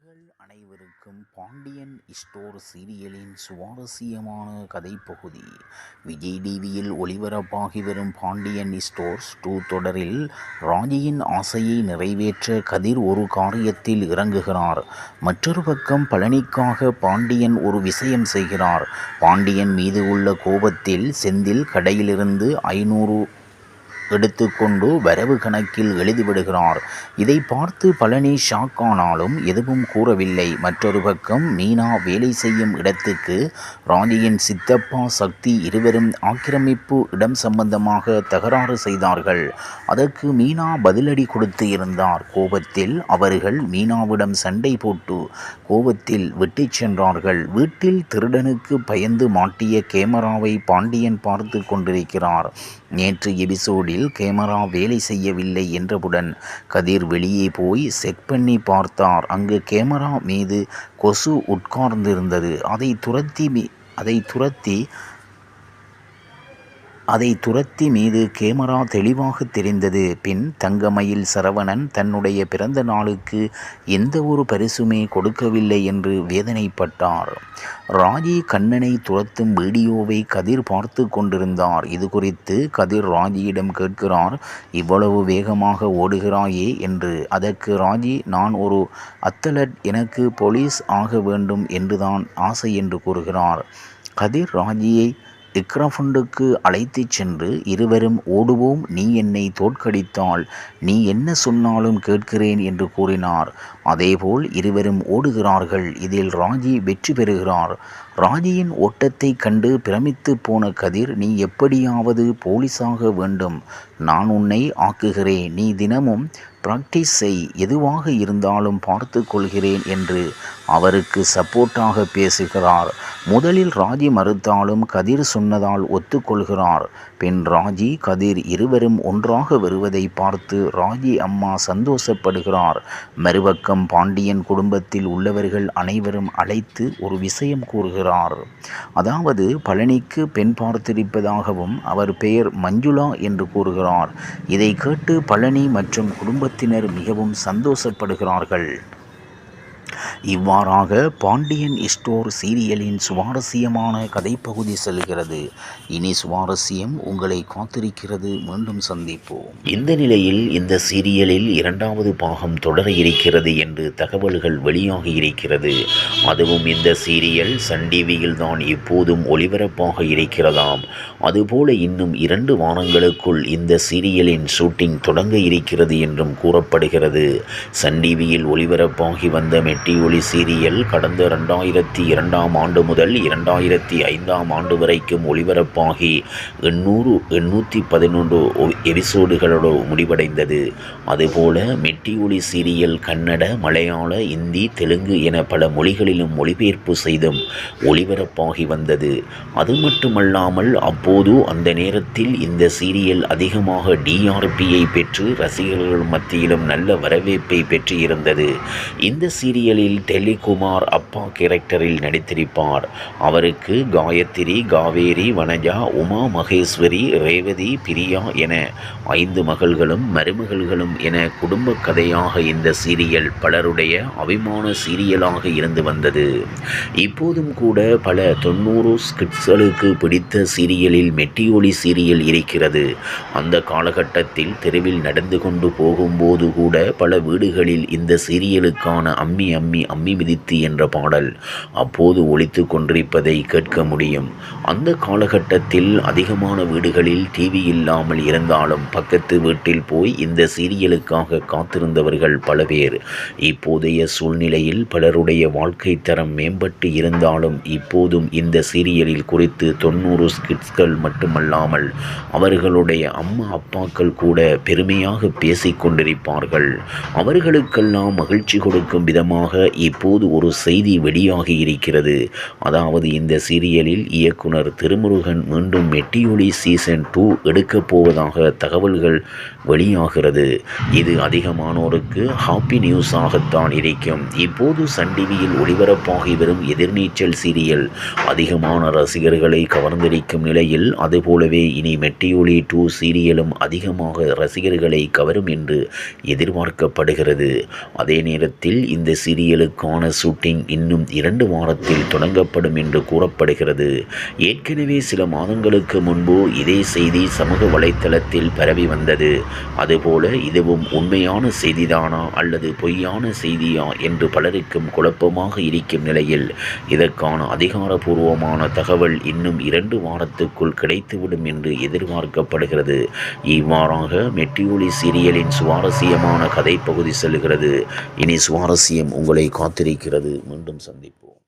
நேயர்கள் அனைவருக்கும் பாண்டியன் ஸ்டோர் சீரியலின் சுவாரஸ்யமான கதைப்பகுதி. விஜய் டிவியில் ஒளிபரப்பாகி வரும் பாண்டியன் ஸ்டோர்ஸ் 2 தொடரில் ராஜியின் ஆசையை நிறைவேற்ற கதிர் ஒரு காரியத்தில் இறங்குகிறார். மற்றொரு பக்கம் பழனிக்காக பாண்டியன் ஒரு விஷயம் செய்கிறார். பாண்டியன் மீது உள்ள கோபத்தில் செந்தில் கடையிலிருந்து 500 எடுத்துக்கொண்டு வரவு கணக்கில் எழுதிவிடுகிறார். இதை பார்த்து பழனி ஷாக் ஆனாலும் எதுவும் கூறவில்லை. மற்றொரு பக்கம் மீனா வேலை செய்யும் இடத்துக்கு ராஜியின் சித்தப்பா சக்தி இருவரும் ஆக்கிரமிப்பு இடம் சம்பந்தமாக தகராறு செய்தார்கள். அதற்கு மீனா பதிலடி கொடுத்து இருந்தார். கோபத்தில் அவர்கள் மீனாவிடம் சண்டை போட்டு கோபத்தில் விட்டு சென்றார்கள். வீட்டில் திருடனுக்கு பயந்து மாட்டிய கேமராவை பாண்டியன் பார்த்து கொண்டிருக்கிறார். நேற்று எபிசோடில் கேமரா வேலை செய்யவில்லை என்றவுடன் கதிர் வெளியே போய் செக் பண்ணி பார்த்தார். அங்கு கேமரா மீது கொசு உட்கார்ந்திருந்தது. அதை துரத்தி மீது கேமரா தெளிவாக தெரிந்தது. பின் தங்கமயில் சரவணன் தன்னுடைய பிறந்த நாளுக்கு எந்த ஒரு பரிசுமே கொடுக்கவில்லை என்று வேதனைப்பட்டார். ராஜி கண்ணனை துரத்தும் வீடியோவை கதிர் பார்த்து கொண்டிருந்தார். இது குறித்து கதிர் ராஜியிடம் கேட்கிறார், இவ்வளவு வேகமாக ஓடுகிறாயே என்று. அதற்கு ராஜி, நான் ஒரு அத்லட், எனக்கு போலீஸ் ஆக வேண்டும் என்றுதான் ஆசை என்று கூறுகிறார். கதிர் ராஜியை இக்ரஃபண்டுக்கு அழைத்துச் சென்று இருவரும் ஓடுவோம், நீ என்னை தோற்கடித்தால் நீ என்ன சொன்னாலும் கேட்கிறேன் என்று கூறினார். அதேபோல் இருவரும் ஓடுகிறார்கள். இதில் ராஜி வெற்றி பெறுகிறார். ராஜியின் ஓட்டத்தை கண்டு பிரமித்து போன கதிர், நீ எப்படியாவது போலீஸாக வேண்டும், நான் உன்னை ஆக்குகிறேன், நீ தினமும் பிராக்டிஸ் செய், எதுவாக இருந்தாலும் பார்த்து கொள்கிறேன் என்று அவருக்கு சப்போர்ட்டாக பேசுகிறார். முதலில் ராஜி மறுத்தாலும் கதிர் சொன்னதால் ஒத்துக்கொள்கிறார். பின் ராஜி கதிர் இருவரும் ஒன்றாக வருவதை பார்த்து ராஜி அம்மா சந்தோஷப்படுகிறார். மறுபக்கம் பாண்டியன் குடும்பத்தில் உள்ளவர்கள் அனைவரும் அழைத்து ஒரு விஷயம் கூறுகிறார். அதாவது பழனிக்கு பெண் பார்த்திருப்பதாகவும் அவர் பெயர் மஞ்சுளா என்று கூறுகிறார். இதை கேட்டு பழனி மற்றும் குடும்பத்தினர் மிகவும் சந்தோஷப்படுகிறார்கள். இவ்வாறாக பாண்டியன் ஸ்டோர் சீரியலின் சுவாரஸ்யமான கதைப்பகுதி செல்கிறது. இனி சுவாரஸ்யம் உங்களை காத்திருக்கிறது. மீண்டும் சந்திப்போம். இந்த நிலையில் இந்த சீரியலில் 2வது பாகம் தொடர இருக்கிறது என்று தகவல்கள் வெளியாகி இருக்கிறது. அதுவும் இந்த சீரியல் சன் டிவியில் தான் இப்போதும் ஒளிபரப்பாக இருக்கிறதாம். அதுபோல இன்னும் 2 வாரங்களுக்குள் இந்த சீரியலின் ஷூட்டிங் தொடங்க இருக்கிறது என்றும் கூறப்படுகிறது. சன் டிவியில் ஒளிபரப்பாகி வந்த மெட்டி ஒளி சீரியல் கடந்த 2002ஆம் ஆண்டு முதல் 2005ஆம் ஆண்டு வரைக்கும் ஒளிபரப்பாகி 811 எபிசோடுகளோடு முடிவடைந்தது. அதுபோல மெட்டி ஒளி சீரியல் கன்னட, மலையாள, இந்தி, தெலுங்கு என பல மொழிகளிலும் மொழிபெயர்ப்பு செய்தும் ஒளிபரப்பாகி வந்தது. அது மட்டுமல்லாமல் அப்போது அந்த நேரத்தில் இந்த சீரியல் அதிகமாக டிஆர்பியை பெற்று ரசிகர்கள் மத்தியிலும் நல்ல வரவேற்பை பெற்று இருந்தது. இந்த சீரியலில் டெல்லிகுமார் அப்பா கேரக்டரில் நடித்திருப்பார். அவருக்கு காயத்ரி, காவேரி, வனஜா, உமா மகேஸ்வரி, ரேவதி, பிரியா என 5 மகள்களும் மருமகள்களும் என குடும்ப கதையாக இந்த சீரியல் பலருடைய அபிமான சீரியலாக இருந்து வந்தது. இப்போதும் கூட பல 90 ஸ்கிட்ஸ்களுக்கு பிடித்த சீரியலில் மெட்டி ஒளி சீரியல் இருக்கிறது. அந்த காலகட்டத்தில் தெருவில் நடந்து கொண்டு போகும்போது கூட பல வீடுகளில் இந்த சீரியலுக்கான அம்மி அம்மி அம்மி மிதித்து என்ற பாடல் அப்போது ஒலித்து கொண்டிருப்பதை கேட்க முடியும். அந்த காலகட்டத்தில் அதிகமான வீடுகளில் டிவி இல்லாமல் இருந்தாலும் பக்கத்து வீட்டில் போய் இந்த சீரியலுக்காக காத்திருந்தவர்கள் பல பேர். இப்போதைய சூழ்நிலையில் பலருடைய வாழ்க்கை தரம் மேம்பட்டு இருந்தாலும் இப்போதும் இந்த சீரியலில் குறித்து 90 ஸ்கிட்ஸ்கள் மட்டுமல்லாமல் அவர்களுடைய அம்மா அப்பாக்கள் கூட பெருமையாக பேசிக்கொண்டிருப்பார்கள். அவர்களுக்கெல்லாம் மகிழ்ச்சி கொடுக்கும் விதமாக இப்போது ஒரு செய்தி வெளியாகி இருக்கிறது. அதாவது இந்த சீரியலில் இயக்குனர் திருமுருகன் மீண்டும் மெட்டி ஒளி சீசன் 2 எடுக்கப் போவதாக தகவல்கள் வெளியாகிறது. இது அதிகமானோருக்கு ஹாப்பி நியூஸாகத்தான் இருக்கும். இப்போது சன் டிவியில் ஒளிபரப்பாகி வரும் எதிர்நீச்சல் சீரியல் அதிகமான ரசிகர்களை கவர்ந்திருக்கும் நிலையில் அதுபோலவே இனி மெட்டி ஒளி 2 சீரியலும் அதிகமாக ரசிகர்களை கவரும் என்று எதிர்பார்க்கப்படுகிறது. அதே நேரத்தில் இந்த சீரியலுக்கு சீரியலுக்கான ஷூட்டிங் இன்னும் 2 வாரத்தில் தொடங்கப்படும் என்று கூறப்படுகிறது. ஏற்கனவே சில மாதங்களுக்கு முன்பு இதே செய்தி சமூக வலைத்தளத்தில் பரவி வந்தது. அதுபோல இதுவும் உண்மையான செய்திதானா அல்லது பொய்யான செய்தியா என்று பலருக்கும் குழப்பமாக இருக்கும் நிலையில் இதற்கான அதிகாரப்பூர்வமான தகவல் இன்னும் 2 வாரத்துக்குள் கிடைத்துவிடும் என்று எதிர்பார்க்கப்படுகிறது. இவ்வாறாக மெட்டிஒலி சீரியலின் சுவாரஸ்யமான கதை பகுதி செல்கிறது. இனி சுவாரஸ்யம் உங்களை காத்திருக்கிறது. மீண்டும் சந்திப்போம்.